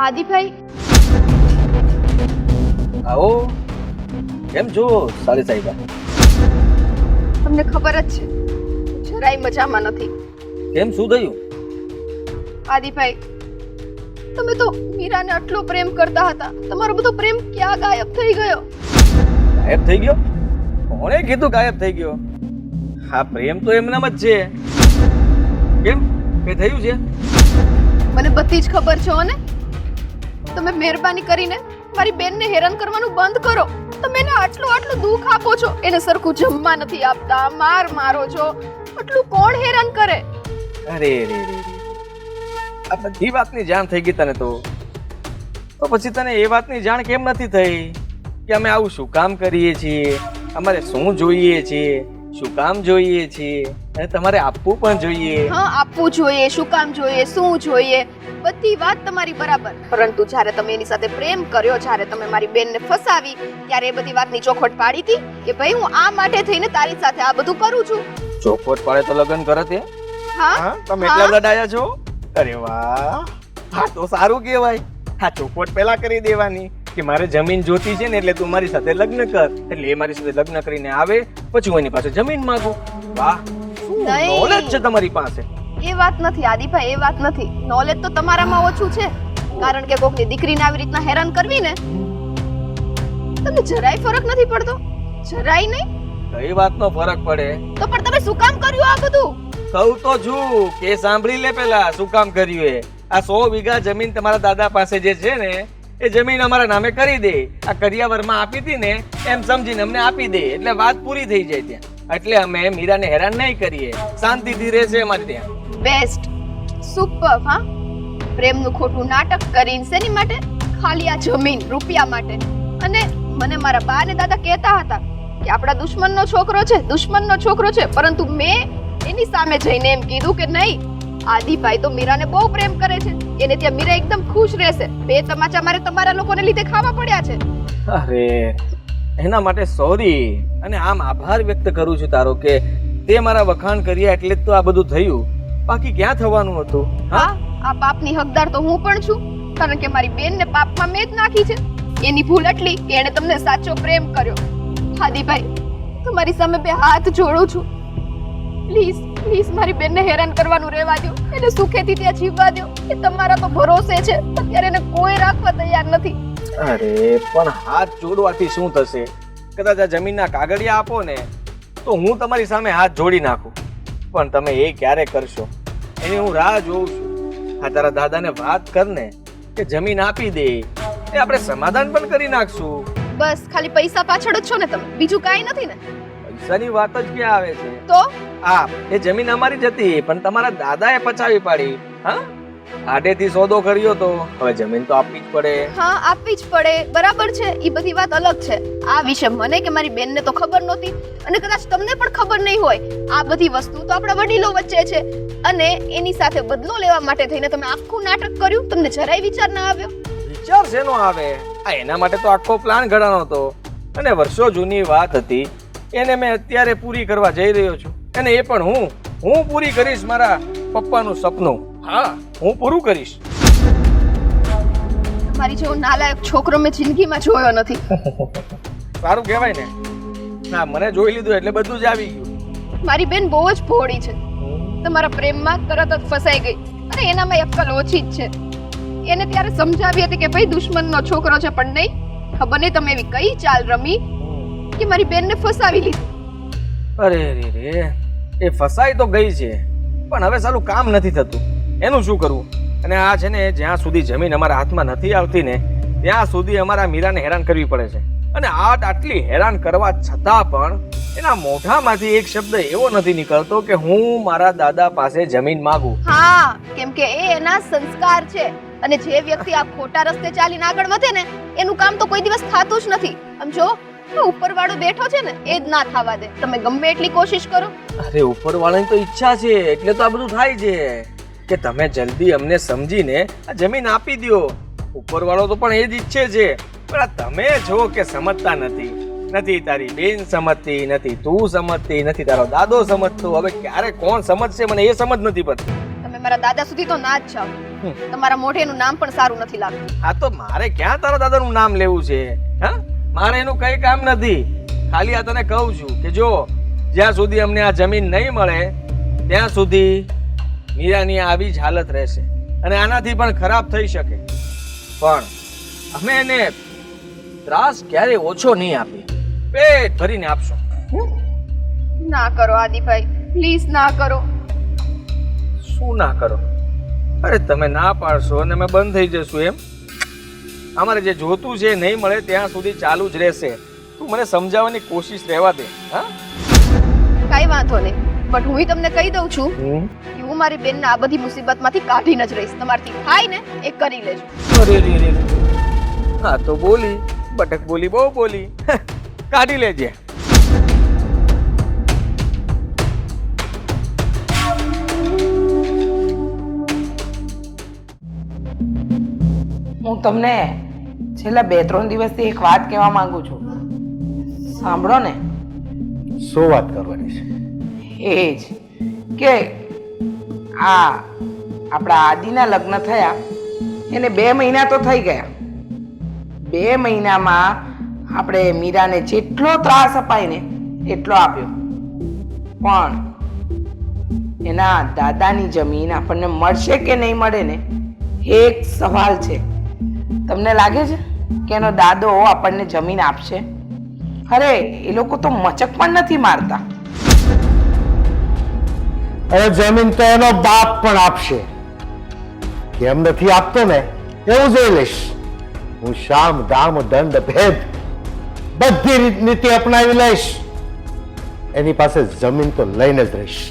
આદિભાઈ, આવો. કેમ છો સારી સાહેબા? તમને ખબર જ છે જરાય મજામાં નથી. કેમ, શું થયું? આદિભાઈ, તમે તો મીરાને આટલો પ્રેમ કરતા હતા, તમારો બધો પ્રેમ ક્યાં ગાયબ થઈ ગયો? ગાયબ થઈ ગયો? કોણે કીધું ગાયબ થઈ ગયો? હા, પ્રેમ તો એમનામ જ છે. કેમ, કઈ થયું છે? મને બધી જ ખબર છે ને. તમે મહેરબાની કરીને મારી બેનને હેરાન કરવાનું બંધ કરો. તમે એને આટલું દુઃખ આપો છો, એને સરખું જમવા નથી આપતા, માર મારો છો. આટલું કોણ હેરાન કરે? અરે રે રે, આ બધી વાતની જાણ થઈ ગઈ તને તો પછી તને એ વાતની જાણ કેમ નથી થઈ કે અમે આવું શું કામ કરીએ છીએ, અમારે શું જોઈએ છે, શું કામ જોઈએ છીએ, અને તમારે આપવું પણ જોઈએ. હા, આપવું જોઈએ, શું કામ જોઈએ, શું જોઈએ, બધી વાત તમારી બરાબર. પરંતુ જ્યારે તમે એની સાથે પ્રેમ કર્યો, જ્યારે તમે મારી બેનને ફસાવી, ત્યારે એ બધી વાતની ચોખવટ પાડી હતી કે ભાઈ હું આ માટે થઈને તારી સાથે આ બધું કરું છું. ચોખવટ પાડે તો લગ્ન કરે તે? હા, તમે એટલા લડાયા છો? અરે વાહ, હા તો સારું કહેવાય. હા, ચોખવટ પહેલા કરી દેવાની કે મારે જમીન જોતી છે ને, એટલે તું મારી સાથે લગ્ન કર. એટલે એ મારી સાથે લગ્ન કરીને આવે, પછી હું એની પાસે જમીન માંગુ. વાહ, નહીં. નોલેજ છે તમારી પાસે. એ વાત નથી આદિભાઈ, એ વાત નથી. નોલેજ તો તમારામાં ઓછું છે, કારણ કે કોકની દીકરીને આવી રીતના હેરાન કરવી ને, તમને જરાય ફરક નથી પડતો. જરાય નહીં. કઈ વાતનો ફરક પડે? તો પણ તમે શું કામ કર્યું આ બધું? કહું તો છું કે સાંભળી લે પેલા શું કામ કર્યું એ. આ 100 વીઘા જમીન તમારા દાદા પાસે જે છે ને, એ જમીન અમારા નામે કરી દે. આ કરિયાવરમાં આપી હતી ને એમ સમજીને અમને આપી દે, એટલે વાત પૂરી થઈ જાય ત્યાં. એટલે અમે મીરાને હેરાન નહીં કરીએ, શાંતિથી રહેશે અમારે ત્યાં. Best, super. હા, પ્રેમનું ખોટું નાટક કરીને શેની માટે? ખાલી આ જમીન, રૂપિયા માટે. અને મને મારા બા અને દાદા કહેતા હતા કે આપણા દુશ્મનનો છોકરો છે, દુશ્મનનો છોકરો છે. પરંતુ મેં એની સામે જઈને એમ કીધું કે નહીં, આદિભાઈ તો મીરાને બહુ પ્રેમ કરે છે, એને ત્યાં મીરા એકદમ ખુશ રહેશે. બે તમાચા મારે તમારા લોકોને લીધે ખાવા પડ્યા છે. અરે, એના માટે સોરી, અને આમ આભાર વ્યક્ત કરું છું તારો કે તે મારા વખાણ કર્યા એટલે જ તો આ બધું થયું. બાકી ક્યાં થવાનું હતું? હા, આ પાપની હકદાર તો હું પણ છું, કારણ કે મારી બેનને પાપમાં મેં જ નાખી છે. એની ભૂલ એટલી કે એણે તમને સાચો પ્રેમ કર્યો. આદિભાઈ, તમારી સામે બે હાથ જોડું છું. પ્લીઝ પ્લીઝ મારી બેનને હેરાન કરવાનું રહેવા દો, એને સુખેથી ત્યાં જીવવા દો. એ તમારા તો ભરોસે છે, અત્યારે એને કોઈ રાખવા તૈયાર નથી. અરે પણ હાથ જોડવાથી શું થશે? કદાચ આ જમીનના કાગળિયા આપો ને તો હું તમારી સામે હાથ જોડી નાખું, પણ તમે એ ક્યારે કરશો એની હું રાહ જોઉં છું. આ તારા દાદાને વાત કરને કે જમીન આપી દે, એ આપણે સમાધાન પણ કરી નાખશું. બસ ખાલી પૈસા પાછળ જ છો ને તમે, બીજું કાંઈ નથી ને? પૈસાની વાત જ ક્યાં આવે છે? તો આ એ જમીન અમારી જ હતી, પણ તમારા દાદાએ પચાવી પાડી. હા, આડેથી સોદો કર્યો તો હવે જમીન તો આપવી જ પડે. હા, આપવી જ પડે, બરાબર છે. એ બધી વાત અલગ છે. આ વિશે મને કે મારી બેનને તો ખબર નહોતી, અને કદાચ તમને પણ ખબર નહીં હોય. આ બધી વસ્તુ તો આપણા વડીલો વચ્ચે છે, અને એની સાથે બદલો લેવા માટે થઈને તમે આખું નાટક કર્યું. તમને જરાય વિચાર ના આવ્યો? વિચાર શેનો આવે? આ એના માટે તો આખો પ્લાન ઘડાનો હતો, અને વર્ષો જૂની વાત હતી, એને મેં અત્યારે પૂરી કરવા જઈ રહ્યો છું. અને એ પણ હું પૂરી કરીશ મારા પપ્પાનું સપનું. હા, હું પૂરું કરીશ. મારી જેવો નાલાયક છોકરો મેં જિંદગીમાં જોયો નથી. સારું કહેવાય ને. ના, મને જોઈ લીધું એટલે બધું જ આવી ગયું. મારી બેન બહુ જ ભોળી છે, તમારા પ્રેમમાં તરત જ ફસાઈ ગઈ. અને એનામાં અક્કલ ઓછી જ છે. એને ત્યારે સમજાવી હતી કે ભાઈ દુશ્મનનો છોકરો છે, પણ નહીં, ખબર નહીં તમે એવી કઈ ચાલ રમી કે મારી બેનને ફસાવી લીધી. અરે રે રે, એ ફસાઈ તો ગઈ છે, પણ હવે સાલું કામ નથી થતું. એનું શું કરવું? અને આ છે ને, જ્યાં સુધી જમીન અમારા હાથમાં નથી આવતી ને ત્યાં સુધી અમારા મીરાને હેરાન કરવી પડે છે. અને આટલી હેરાન કરવા છતાં પણ એના મોઢામાંથી એક શબ્દ એવો નથી નીકળતો કે હું મારા દાદા પાસે જમીન માંગુ. હા, કેમ કે એ એના સંસ્કાર છે, અને જે વ્યક્તિ આ ખોટા રસ્તે ચાલીને આગળ વધે ને એનું કામ તો કોઈ દિવસ થતું જ નથી. સમજો, ઉપરવાળો બેઠો છે ને એ જ ના થવા દે, તમે ગમે એટલી કોશિશ કરો. અરે, ઉપરવાળાની તો ઈચ્છા છે એટલે તો આ બધું થાય છે કે તમે જલ્દી અમને સમજીને આ જમીન આપી દો. ઉપરવાળો તો પણ એ જ ઈચ્છે છે, પણ આ તમે જો કે સમજતા નથી તારી બેન સમજતી, નથી તું સમજતી, નથી તારો દાદો સમજતો. હવે ક્યારે કોણ સમજશે મને એ સમજ નથી પડતી. તમે મારા દાદા સુધી તો ના જ જાઓ. તમારા મોઢે એનું નામ પણ સારું નથી લાગતું. આ તો મારે ક્યાં તારા દાદાનું નામ લેવું છે? હા, મારે એનું કઈ કામ નથી. ખાલી આ તને કહું છું કે જો જ્યાં સુધી અમને આ જમીન નહીં મળે ત્યાં સુધી મીરાની આવી જ હાલત રહેશે અને આનાથી પણ ખરાબ થઈ શકે. પણ અમે એને ત્રાસ ક્યારે ઓછો નહીં આપીએ, પેટ ભરીને આપશું. ના કરો આદિભાઈ, પ્લીઝ ના કરો. શું ના કરો? અરે તમે ના પાડશો અને અમે બંધ થઈ જશું એમ? અમારે જે જોતું છે નહીં મળે ત્યાં સુધી ચાલુ જ રહેશે. તું મને સમજાવવાની કોશિશ રહેવા દે. હા, કઈ વાંધો નહીં, બટ હું તમને કહી દઉં છું કે હું મારી બેનને આ બધી મુસીબતમાંથી કાઢીને જ રહીશ. તમારથી થાય ને એ કરી લેજો. અરે રે રે. હા તો બોલી, બટક બોલી, બહુ બોલી. કાઢી લેજે. હું તમને છેલ્લા 2-3 દિવસથી એક વાત કહેવા માંગુ છું. સાંભળો ને. શું વાત કરવાની છે? એ જ કે આ આપણા આદિના લગ્ન થયા એને 2 મહિના તો થઈ ગયા. 2 મહિનામાં આપણે મીરાને જેટલો ત્રાસ અપાય ને એટલો આપ્યો, પણ એના દાદાની જમીન આપણને મળશે કે નહીં મળે ને એક સવાલ છે. તમને લાગે છે કે એનો દાદો આપણને જમીન આપશે? અરે એ લોકો તો મચક પણ નથી મારતા. હવે જમીન તો એનો બાપ પણ આપશે. કેમ નથી આપતો ને એવું જોઈ લઈશ. હું શામ દામ દંડ ભેદ બધી નીતિ અપનાવી લઈશ. એની પાસે જમીન તો લઈને જ રહીશ.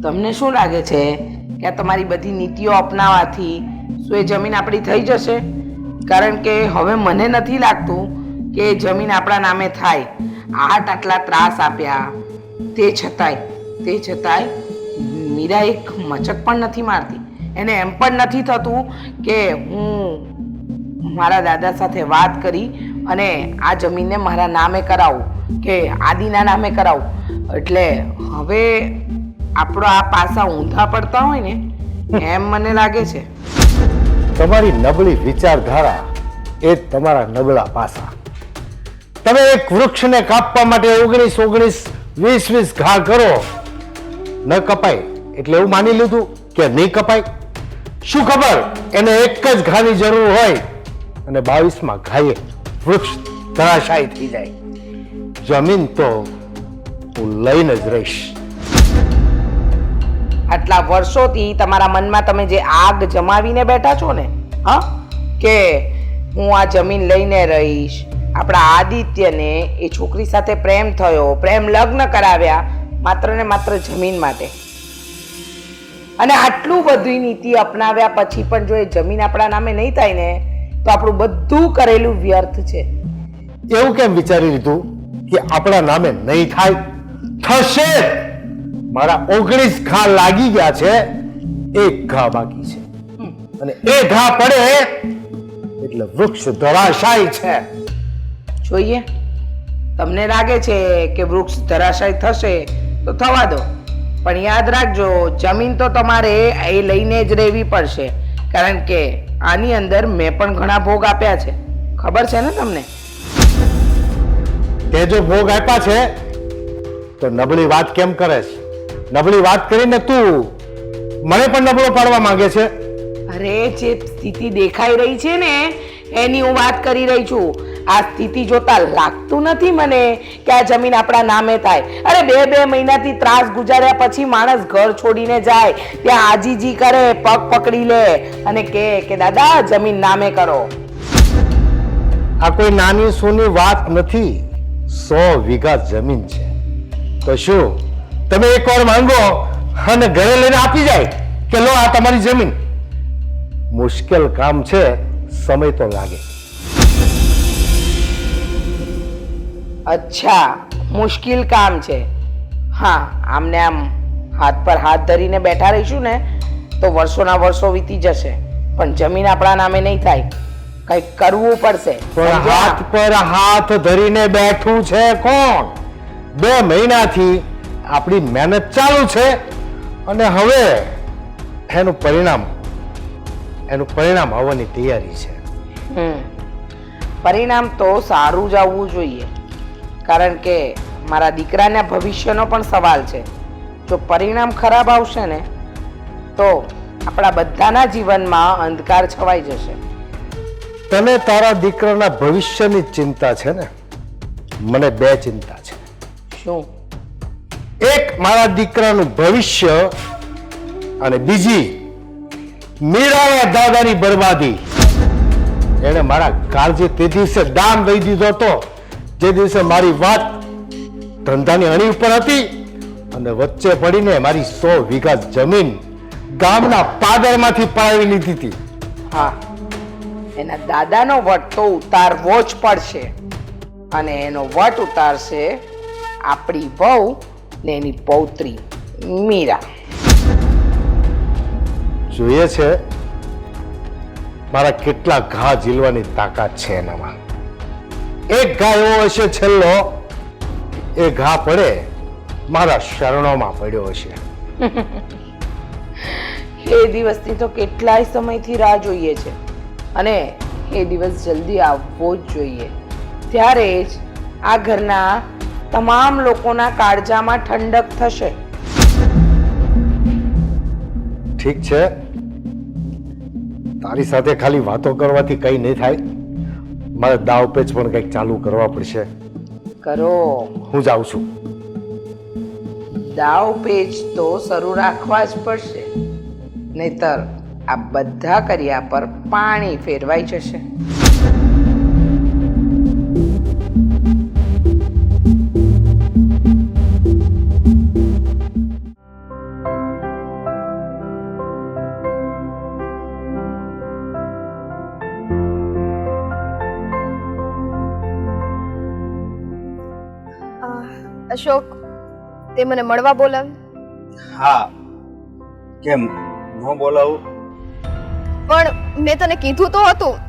તમને શું લાગે છે કે આ તમારી બધી નીતિઓ અપનાવવાથી શું એ જમીન આપણી થઈ જશે? કારણ કે હવે મને નથી લાગતું કે એ જમીન આપણા નામે થાય. આટલા ત્રાસ આપ્યા તે છતાંય મીરા એક મચક પણ નથી મારતી. એને એમ પણ નથી થતું કે હું મારા દાદા સાથે વાત કરી અને આ જમીનને મારા નામે કરાવું કે આદિના નામે કરાવું. એટલે હવે આપણો આ પાસા ઊંધા પડતા હોય ને એમ મને લાગે છે. તમારી નબળી વિચારધારા એ જ તમારા નબળા પાસા. તમે એક વૃક્ષને કાપવા માટે 19 20 ઘા કરો, ન કપાય એટલે એવું માની લીધું કે નહીં કપાય. શું ખબર એને એક જ ઘાની જરૂર હોય અને 22માં ઘાયે વૃક્ષ ધરાશાયી થઈ જાય. જમીન તો હું લઈને જ રહીશ. આટલા વર્ષોથી તમારા મનમાં તમે જે આગ જમાવીને બેઠા છો ને, હા, કે હું આ જમીન લઈને રહીશ, આપણા આદિત્યને એ છોકરી સાથે પ્રેમ થયો, પ્રેમ લગ્ન કરાવ્યા માત્ર ને માત્ર જમીન માટે. અને આટલું બધી નીતિ અપનાવ્યા પછી પણ જો એ જમીન આપણા નામે નહીં થાય ને તો આપણું બધું કરેલું વ્યર્થ છે. એવું કેમ વિચારી લીધું કે આપણા નામે નહીં થાય? થશે. મારા 19 ઘા લાગી ગયા છે, 1 ઘા બાકી છે અને એ ઘા પડે એટલે વૃક્ષ ધરાશાયી છે. જોઈએ, તમને લાગે છે કે વૃક્ષ ધરાશાયી થશે તો થવા દો, પણ યાદ રાખજો જમીન તો તમારે એ લઈને જ રહેવી પડશે. કારણ કે આની અંદર મેં પણ ઘણા ભોગ આપ્યા છે, ખબર છે ને તમને? તે જો ભોગ આપ્યા છે તો નબળી વાત કેમ કરે છે? નબળી વાત કરીને તું મને પણ નબળો પાડવા માંગે છે. અરે જે સ્થિતિ દેખાઈ રહી છે ને એની હું વાત કરી રહી છું. આ સ્થિતિ જોતા લાગતું નથી મને કે આ જમીન આપણા નામે થાય. અરે 2 મહિનાથી ત્રાસ ગુજાર્યા પછી માણસ ઘર છોડીને જાય, ત્યાં આજીજી કરે, પગ પકડી લે અને કે દાદા જમીન નામે કરો. આ કોઈ નાની સૂની વાત નથી. 100 વીઘા જમીન છે તો શું તમે એકવાર માંગો અને ઘરે લઈને આપી જાય કે લો આ તમારી જમીન? મુશ્કેલ કામ છે, સમય તો લાગે. અચ્છા, મુશ્કેલ કામ છે. હા, આમને આમ હાથ પર હાથ ધરીને બેઠા રહીશું ને તો વર્ષોના વર્ષો વીતી જશે, પણ જમીન આપણા નામે નહીં થાય. કંઈક કરવું પડશે. પણ હાથ પર હાથ ધરીને બેઠું છે કોણ? 2 મહિનાથી આપણી મહેનત ચાલુ છે અને હવે એનું પરિણામ એનું પરિણામ આવવાની તૈયારી છે. પરિણામ તો સારું જ આવવું જોઈએ, કારણ કે મારા દીકરાના ભવિષ્યનો પણ સવાલ છે. જો પરિણામ ખરાબ આવશે ને તો આપણા બધાના જીવનમાં અંધકાર છવાઈ જશે. તને તારા દીકરાના ભવિષ્યની ચિંતા છે ને? મને બે ચિંતા છે. શું? એક મારા દીકરાનું ભવિષ્ય અને બીજી મીરાના દાદાની બરબાદી. એને મારા કાળજે તે દિવસે દામ દઈ દીધો હતો જે દિવસે મારી વાત ધંધાની અણી ઉપર હતી અને વચ્ચે પડીને મારી 100 વીઘા જમીન ગામના પાદરમાંથી પડાવી લીધી હતી. હા, એના દાદાનો વટ તો ઉતારવો જ પડશે, અને એનો વટ ઉતારશે આપણી વહુ ને એની પૌત્રી મીરા. જોઈએ છે મારા કેટલા ઘા ઝીલવાની તાકાત છે એનામાં. એક ઘા એવો હશે છેલ્લો, એ ઘા પડે મારા શરણોમાં પડ્યો હશે. એ દિવસની તો કેટલાય સમયથી રાહ જોઈએ છે, અને એ દિવસ જલ્દી આવવો જ જોઈએ. ત્યારે જ આ ઘરના તમામ લોકોના કાળજામાં ઠંડક થશે. ઠીક છે, તારી સાથે ખાલી વાતો કરવાથી કઈ નહીં થાય. મારે દાવ પેચ પણ કંઈક ચાલુ કરવા પડશે. કરો, હું જાઉં છું. દાવ પેચ તો શરૂ રાખવા જ પડશે, નહીતર આ બધા કર્યા પર પાણી ફેરવાઈ જશે. અશોક, તે મને મળવા બોલાવી, હા, કેમ ન બોલાવું? પણ મેં તને કીધું તો હતું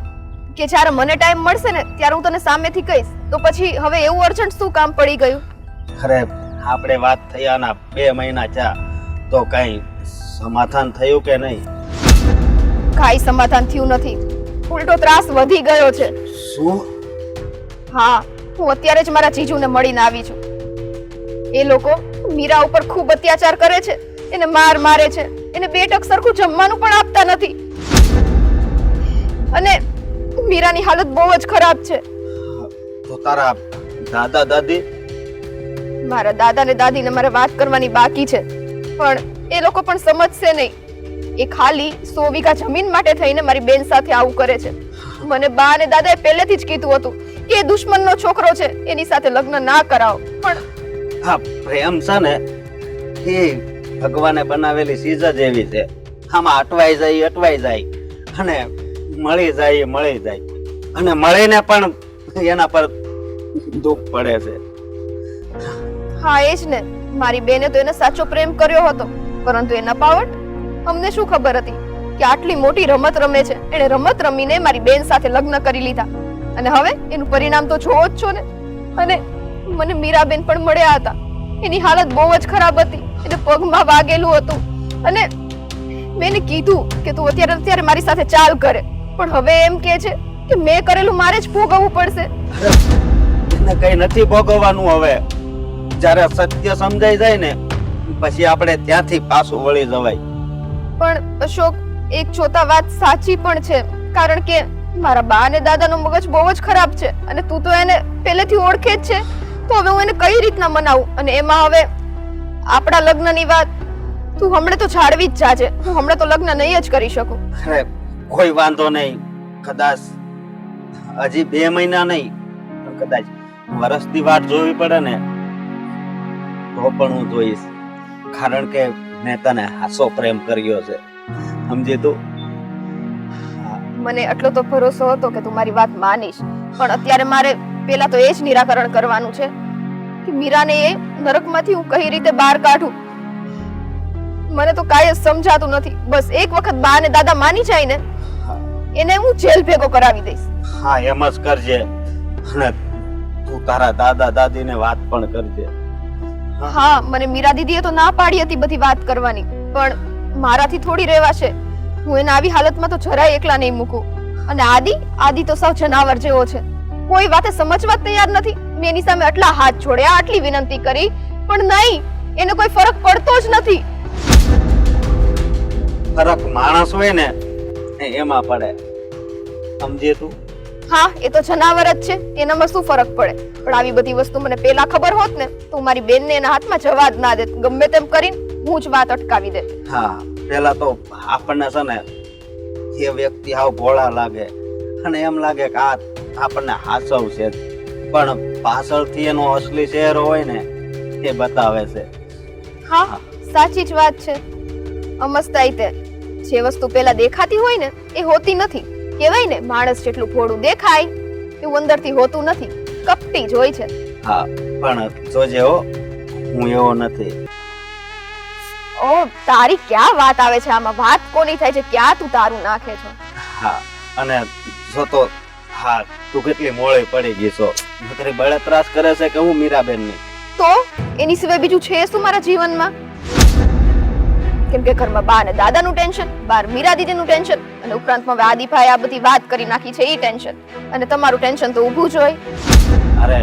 કે જ્યારે મને ટાઈમ મળશે ને ત્યારે હું તને સામેથી કહીશ. તો પછી હવે એવું અર્જન્ટ શું કામ પડી ગયું? અરે આપણે વાત થયાના 2 મહિના થયા તો કઈ સમાધાન થયું કે નહીં? કાંઈ સમાધાન થયું નથી, ઉલટો ત્રાસ વધી ગયો છે. શું? હા, હું અત્યારે જ મારા જીજુને મળીને આવી છું. એ લોકો મીરા ઉપર ખૂબ અત્યાચાર કરે છે, એને મારે છે, એને 2 ટક સરખું જમવાનું પણ આપતા નથી, અને મીરાની હાલત બહુ જ ખરાબ છે. તો તારા દાદા દાદી? મારા દાદા ને દાદીને મારે વાત કરવાની બાકી છે, પણ એ લોકો પણ સમજશે નહીં. એ ખાલી 100 વીઘા જમીન માટે થઈને મારી બેન સાથે આવું કરે છે. મને બા અને દાદાએ પહેલેથી જ કીધું હતું કે એ દુશ્મનનો છોકરો છે, એની સાથે લગ્ન ના કરાવો. પણ હા, પ્રેમ છે ને એ ભગવાને બનાવેલી ચીજ જ એવી છે. આમાં અટવાઈ જાય અને મળી જાય, અને મળીને પણ એના પર દુઃખ પડે છે. હા, એ જ ને, મારી બેને તો એને સાચો પ્રેમ કર્યો હતો, પરંતુ એના પાવટ અમને શું ખબર હતી કે આટલી મોટી રમત રમે છે. એણે રમત રમીને મારી બેન સાથે લગ્ન કરી લીધા, અને હવે એનું પરિણામ તો જોવો જ છો ને. અને મને મીરાબેન પણ મળ્યા હતા, એની હાલત બહુ જ ખરાબ હતી, એને પગમાં વાગેલું હતું, અને મેં એને કીધું કે તું અત્યારે મારી સાથે ચાલ કરે, પણ હવે એમ કહે છે કે મેં કરેલું મારે જ ભોગવવું પડશે. એને કઈ નથી ભોગવવાનું. હવે જ્યારે સત્ય સમજાઈ જાય ને પછી આપણે ત્યાંથી પાછું વળી જવાય. પણ અશોક, એક જોતા વાત સાચી પણ છે, કારણ કે મારા બા અને દાદાનો મગજ બહુ જ ખરાબ છે, અને તું તો એને પહેલેથી ઓળખે જ છે. તો હવે હું એને કઈ રીતના મનાવું? અને એમાં હવે આપણા લગ્નની વાત તું હમણાં તો જાળવી જ જાજે. હું હમણાં તો લગ્ન નહીં જ કરી શકું. અરે કોઈ વાંધો નહીં, કદાચ હજી 2 મહિના નહીં, કદાચ વર્ષની વાત જોવી પડે ને તો પણ હું જોઈશ, કારણ કે મેં તને હાસો પ્રેમ કર્યો છે, સમજી તું? મને આટલો તો ભરોસો હતો કે તું મારી વાત માનીશ, પણ અત્યારે મારે પેલા તો એ જ નિરાકરણ કરવાનું છે કે મીરાને એ નરકમાંથી હું કઈ રીતે બહાર કાઢું. મને તો કાંઈ જ સમજાતું નથી. બસ એક વખત બા અને દાદા માની જાય ને, એને હું જેલ ભેગો કરાવી દઈશ. હા, એમ જ કરજે, અને તું તારા દાદા દાદીને વાત પણ કરજે. હા, મને મીરા દીદીએ તો ના પાડી હતી બધી વાત કરવાની, પણ મારાથી થોડી રહેવાશે. હું એને આવી હાલતમાં તો જરાય એકલા નહીં મૂકું. અને આદિ તો સાવ જનાવર જેવો છે, કોઈ વાતે સમજવા તૈયાર નથી. મેં એની સામે આટલા હાથ છોડ્યા, આટલી વિનંતી કરી, પણ નહીં, એને કોઈ ફરક પડતો જ નથી. ફરક માણસ હોય ને એમાં પડે, સમજે તું? હા, એ તો જનાવર જ છે, એનામાં શું ફરક પડે? પણ આવી બધી વસ્તુ મને પેલા ખબર હોત ને તો હું મારી બેનને એના હાથમાં જવા જ ના દેત. ગમે તેમ કરીને હું જ વાત અટકાવી દેત. હા, પેલા તો આપણને છે ને એ વ્યક્તિ હાવ ભોળા લાગે અને એમ લાગે કે આ આપણને હાસવ છે, પણ પાછળથી એનો અસલી ચહેરો હોય ને એ બતાવે છે. હા, સાચી જ વાત છે. અમસ્તાઈ તે જે વસ્તુ પેલા દેખાતી હોય ને એ હોતી નથી. કહેવાય ને, માણસ જેટલું ભોળું દેખાય એવું અંદરથી હોતું નથી, કપટી જ હોય છે. હા, પણ જોજે હો, હું એવો નથી. ઓ, તારી ક્યાં વાત આવે છે આમાં? વાત કોની થાય છે? ક્યાં તું તારું નાખે છો? હા, અને જો તો હા, તું કેટલી મોળી પડી ગઈ છો. નકરી બળતરાશ કરે છે કે હું મીરાબેન ની? તો એની સિવાય બીજું છે શું મારા જીવનમાં? કેમ કે ઘરમાં બા અને દાદાનું ટેન્શન, બાર મીરા દીદીનું ટેન્શન, અને ઉપરાંતમાં હવે આદિભાઈ આ બધી વાત કરી નાખી છે એ ટેન્શન, અને તમારું ટેન્શન તો ઊભું જ હોય. અરે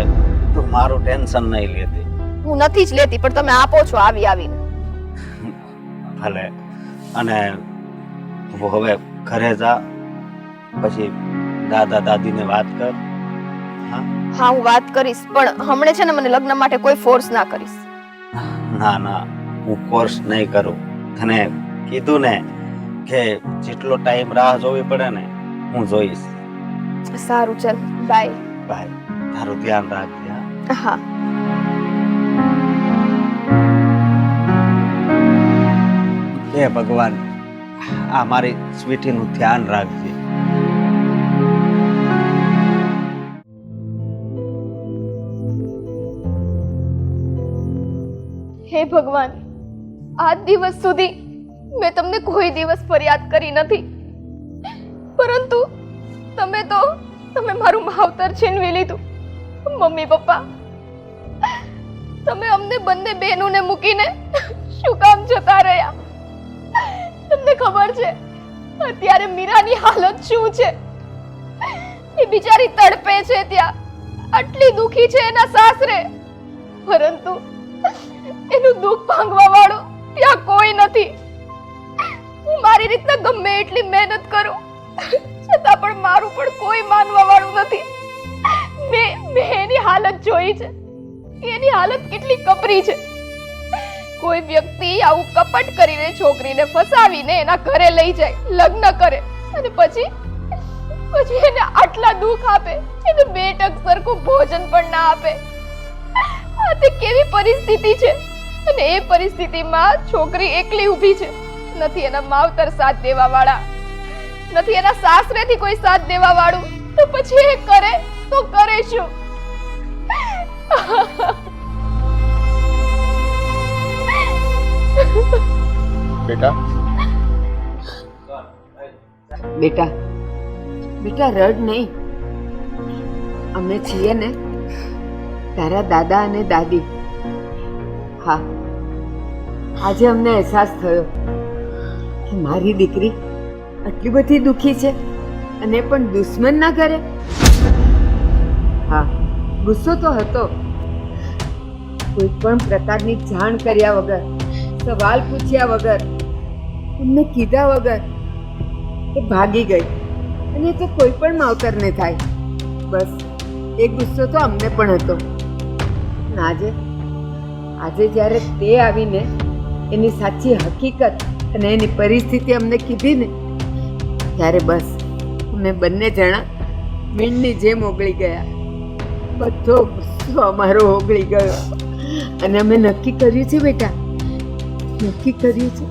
તું મારું ટેન્શન નહીં લેતી. હું નથી જ લેતી, પણ તમે આપો છો આવીને. ભલે, અને તું હવે ઘરે જા, પછી દાદા દાદીને વાત કર. હા હા, હું વાત કરીશ, પણ હમણે છે ને મને લગ્ન માટે કોઈ ફોર્સ ના કરીશ. ના ના, હું કોર્સ નહીં કરું. તને કીધું ને કે જેટલો ટાઈમ રાહ જોવી પડે ને હું જોઈશ. સારું, ચાલ, બાય. ભાઈ, તારું ધ્યાન રાખજે. હા. હે ભગવાન, આ મારી સ્વીટીનું ધ્યાન રાખજે. હે ભગવાન, આજ દિવસ સુધી મેં તમને કોઈ દિવસ ફરિયાદ કરી નથી, પરંતુ તમે મારું માવતર છીનવી લીધું. મમ્મી પપ્પા, તમે અમને બંને બહેનોને મૂકીને શું કામ જતા રહ્યા? તમને ખબર છે અત્યારે મીરાની હાલત શું છે? એ બિચારી તડપે છે ત્યાં, આટલી દુખી છે એના સાસરે, પરંતુ એનું દુઃખ ભાંગવા વાળું ત્યાં કોઈ નથી. હું મારી રીતના ગમે એટલી મહેનત કરું છતાં પણ મારું પણ કોઈ માનવા વાળું નથી. મેં એની હાલત જોઈ છે, એની હાલત કેટલી કપરી છે. કોઈ વ્યક્તિ આવું કપટ કરીને છોકરીને ફસાવીને એના ઘરે લઈ જાય, લગ્ન કરે, અને પછી એને આટલા દુઃખ આપે, એને બે ટક સરખું ભોજન પણ ના આપે. આ તે કેવી પરિસ્થિતિ છે? અને એ પરિસ્થિતિમાં છોકરી એકલી ઊભી છે. નથી એના માવતર સાથ દેવા વાળા, નથી એના સાસરેથી કોઈ સાથ દેવા વાળું, તો પછી એ કરે તો કરે શું? બેટા બેટા બેટા રડ નહીં. અમે છીએ ને તારા દાદા અને દાદી. હા, આજે અમને અહેસાસ થયો કે મારી દીકરી આટલી બધી દુઃખી છે, અને પણ દુશ્મન ના કરે. હા, ગુસ્સો તો હતો. કોઈ પણ પ્રકારની જાણ કર્યા વગર, સવાલ પૂછ્યા વગર, એમને કીધા વગર એ ભાગી ગઈ. અને તો કોઈ પણ માવતરને થાય. બસ એ ગુસ્સો તો અમને પણ હતો. આજે જ્યારે તે આવીને એની સાચી હકીકત અને એની પરિસ્થિતિ અમને કીધી ને, ત્યારે બસ અમે બંને જણા મીણની જેમ ઓગળી ગયા. બધો ગુસ્સો અમારો ઓગળી ગયો, અને અમે નક્કી કર્યું છે બેટા, નક્કી કર્યું છે.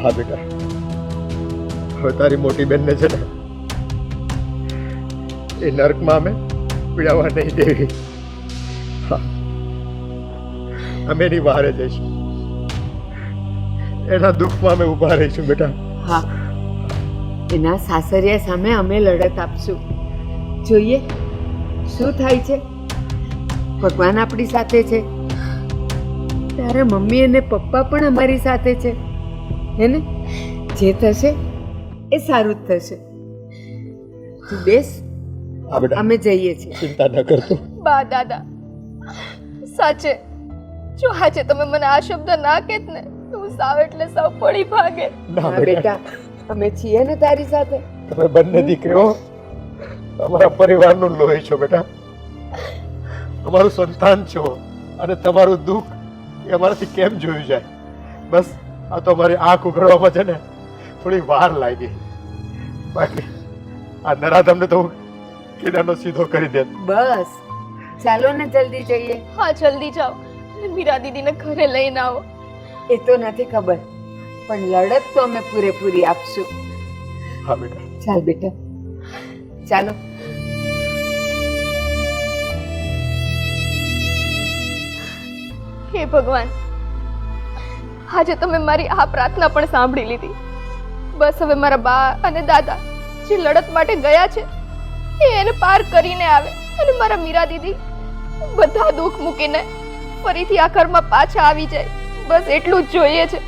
હા બેટા, હવે તારી મોટી બેનને છે ને એ નર્કમાં અમે પીડાવા નહીં દેવી. હા, અમે એની બહાર જઈશું, એના દુઃખમાં અમે ઊભા રહીશું બેટા. હા, એના સાસરિયા સામે અમે લડત આપશું. જોઈએ શું થાય છે. ભગવાન આપણી સાથે છે, તારા મમ્મી અને પપ્પા પણ અમારી સાથે છે. હે ને? જે થશે એ સારું જ થશે. તું બેસ, હા બેટા, અમે જઈએ છીએ. ચિંતા ન કરતો. બા દાદા સાચે જો આજે તમે મને આ શબ્દ ના કહેત ને તો હું સાવ એટલે સાવ પડી ભાગે. હા બેટા, અમે છીએ ને તારી સાથે. તમે બંને દીકરીઓ અમારા પરિવારનું લોહી છો બેટા, અમારું સંતાન છો, અને તમારું દુઃખ એ અમારાથી કેમ જોયું જાય. બસ આ તો અમારી આંખ ઉઘડવામાં છે ને થોડી વાર લાગી, બાકી આ નરાધમને તો હું કીડાનો સીધો કરી દે. બસ ચાલો ને જલ્દી જઈએ. હા જલ્દી જાઓ અને મીરા દીદીને ઘરે લઈને આવો. એ તો નથી ખબર, પણ લડત તો અમે પૂરેપૂરી આપશું. હા બેટા. ચાલ બેટા, ચાલો. હે ભગવાન, આજે તમે મારી આ પ્રાર્થના પણ સાંભળી લીધી. બસ હવે મારા બા અને દાદા જે લડત માટે ગયા છે એ એને પાર કરીને આવે અને મારા મીરા દીદી બધા દુઃખ મૂકીને ફરીથી આ ઘરમાં પાછા આવી જાય. બસ એટલું જ જોઈએ છે.